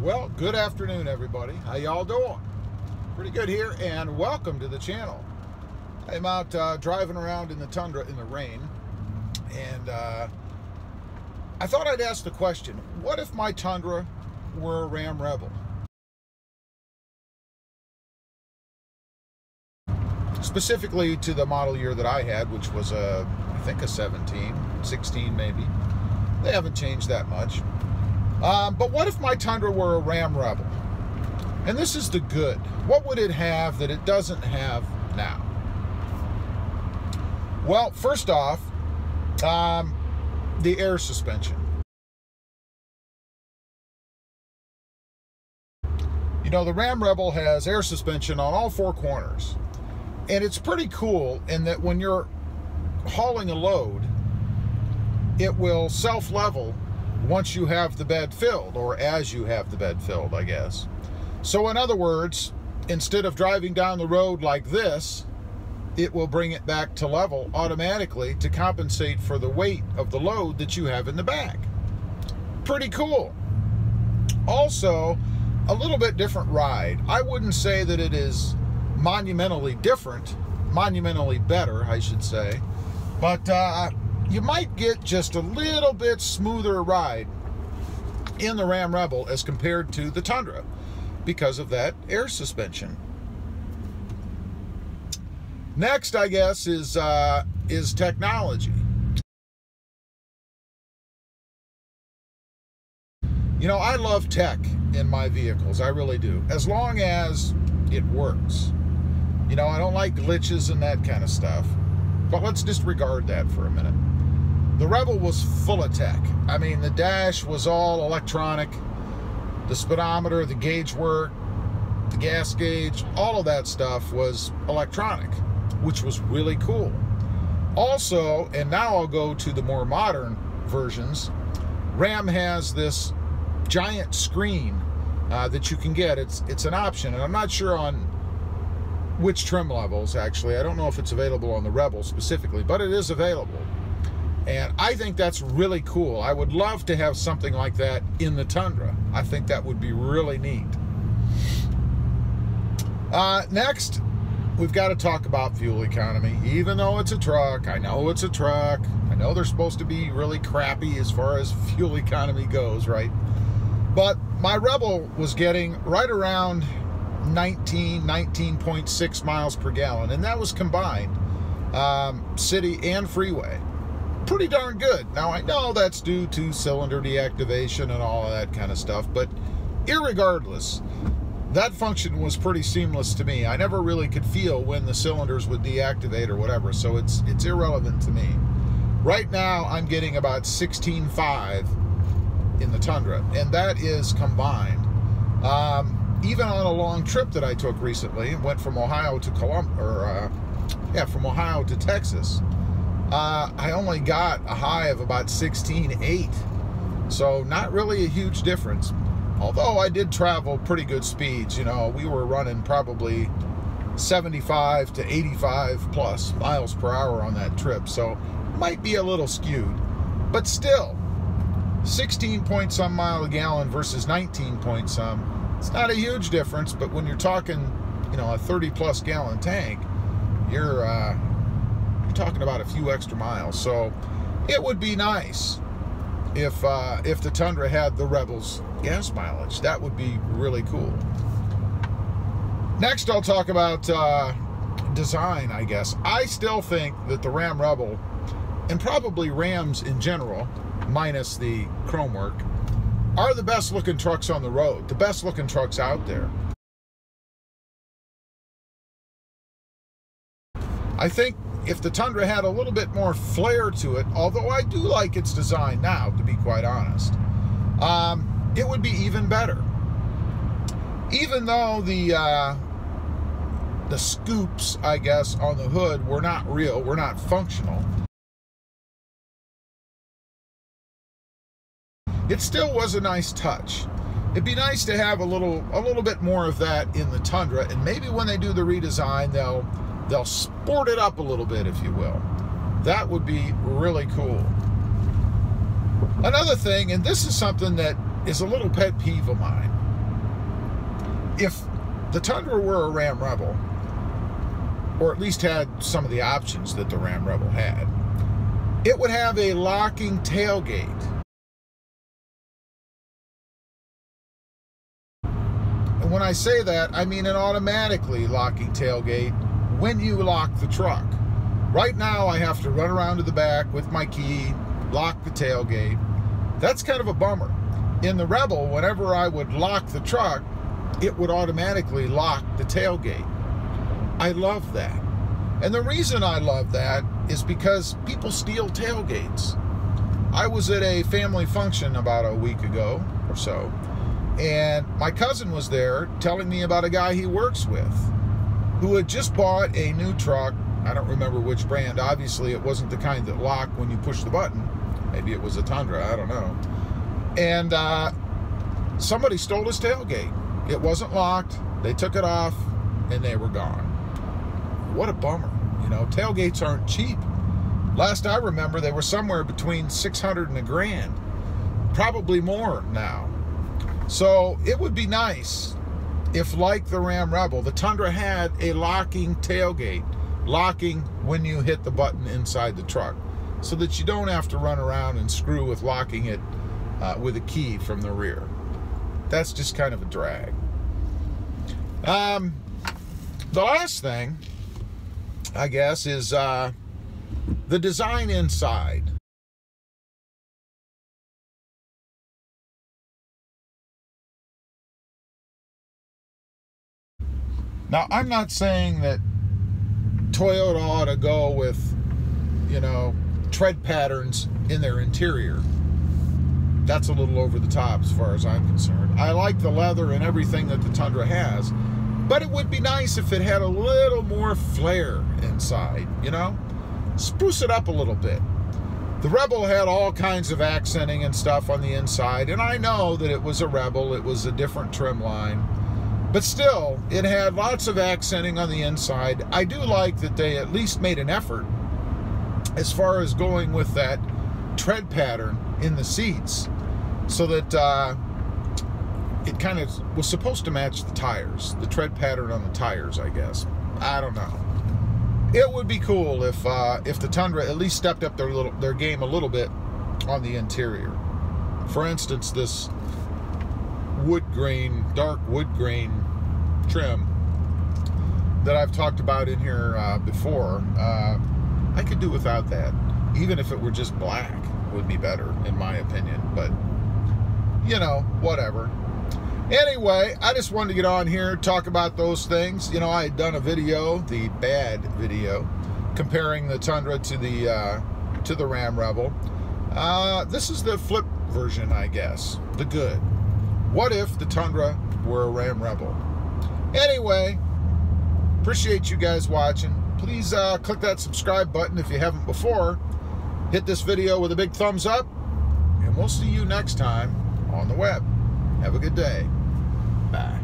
Well, good afternoon, everybody. How y'all doing? Pretty good here, and welcome to the channel. I'm out driving around in the Tundra in the rain, and I thought I'd ask the question, what if my Tundra were a Ram Rebel? Specifically to the model year that I had, which was I think a 17, 16 maybe. They haven't changed that much. But what if my Tundra were a Ram Rebel? And this is the good. What would it have that it doesn't have now? Well, first off, the air suspension. You know, the Ram Rebel has air suspension on all four corners. And it's pretty cool in that when you're hauling a load, it will self-level once you have the bed filled, or as you have the bed filled, I guess. So in other words, instead of driving down the road like this, it will bring it back to level automatically to compensate for the weight of the load that you have in the back. Pretty cool. Also, a little bit different ride. I wouldn't say that it is monumentally different, monumentally better, I should say, but you might get just a little bit smoother ride in the Ram Rebel as compared to the Tundra because of that air suspension. Next, I guess, is technology. You know, I love tech in my vehicles, I really do, as long as it works. You know, I don't like glitches and that kind of stuff, but let's disregard that for a minute. The Rebel was full of tech. I mean, the dash was all electronic. The speedometer, the gauge work, the gas gauge, all of that stuff was electronic, which was really cool. Also, and now I'll go to the more modern versions, Ram has this giant screen that you can get. It's an option, and I'm not sure on which trim levels, actually. I don't know if it's available on the Rebel specifically, but it is available. And I think that's really cool. I would love to have something like that in the Tundra. I think that would be really neat. Next, we've got to talk about fuel economy. Even though it's a truck, I know it's a truck. I know they're supposed to be really crappy as far as fuel economy goes, right? But my Rebel was getting right around 19.6 miles per gallon, and that was combined, city and freeway. Pretty darn good. Now, I know that's due to cylinder deactivation and all of that kind of stuff, but irregardless, that function was pretty seamless to me. I never really could feel when the cylinders would deactivate or whatever, so it's irrelevant to me. Right now, I'm getting about 16.5 in the Tundra, and that is combined. Even on a long trip that I took recently, went from Ohio to from Ohio to Texas, I only got a high of about 16.8, so not really a huge difference. Although I did travel pretty good speeds. You know, we were running probably 75 to 85 plus miles per hour on that trip, so might be a little skewed, but still 16 point some mile a gallon versus 19 point some. It's not a huge difference, but when you're talking, you know, a 30 plus gallon tank, you're talking about a few extra miles. So it would be nice if the Tundra had the Rebel's gas mileage. That would be really cool. Next, I'll talk about design, I guess. I still think that the Ram Rebel, and probably Rams in general, minus the chrome work, are the best looking trucks on the road, the best looking trucks out there. I think if the Tundra had a little bit more flair to it, although I do like its design now, to be quite honest, it would be even better. Even though the scoops, I guess, on the hood were not real, were not functional, it still was a nice touch. It'd be nice to have a little bit more of that in the Tundra, and maybe when they do the redesign, they'll sport it up a little bit, if you will. That would be really cool. Another thing, and this is something that is a little pet peeve of mine. if the Tundra were a Ram Rebel, or at least had some of the options that the Ram Rebel had, it would have a locking tailgate. And when I say that, I mean an automatically locking tailgate when you lock the truck. Right now, I have to run around to the back with my key, lock the tailgate. That's kind of a bummer. In the Rebel, whenever I would lock the truck, it would automatically lock the tailgate. I love that. And the reason I love that is because people steal tailgates. I was at a family function about a week ago or so, and my cousin was there telling me about a guy he works with who had just bought a new truck. I don't remember which brand. Obviously, it wasn't the kind that locked when you push the button. Maybe it was a Tundra, I don't know. And somebody stole his tailgate. It wasn't locked. They took it off, and they were gone. What a bummer. You know, tailgates aren't cheap. Last I remember, they were somewhere between $600 and $1,000. Probably more now. So it would be nice if, like the Ram Rebel, the Tundra had a locking tailgate, locking when you hit the button inside the truck, so that you don't have to run around and screw with locking it with a key from the rear. That's just kind of a drag. The last thing, I guess, is the design inside. Now, I'm not saying that Toyota ought to go with, you know, tread patterns in their interior. That's a little over the top as far as I'm concerned. I like the leather and everything that the Tundra has, but it would be nice if it had a little more flair inside, you know? Spruce it up a little bit. The Rebel had all kinds of accenting and stuff on the inside, and I know that it was a Rebel, it was a different trim line, but still, it had lots of accenting on the inside. I do like that they at least made an effort as far as going with that tread pattern in the seats, so that it kind of was supposed to match the tires, the tread pattern on the tires, I guess. I don't know. It would be cool if the Tundra at least stepped up their game a little bit on the interior. For instance, this wood grain, dark wood grain trim that I've talked about in here before, I could do without that. Even if it were just black, would be better, in my opinion. But, you know, whatever. Anyway, I just wanted to get on here, talk about those things. You know, I had done a video, the bad video, comparing the Tundra to the Ram Rebel. This is the flip version, I guess, the good. What if the Tundra were a Ram Rebel? Anyway, appreciate you guys watching. Please click that subscribe button if you haven't before. Hit this video with a big thumbs up, and we'll see you next time on the web. Have a good day. Bye.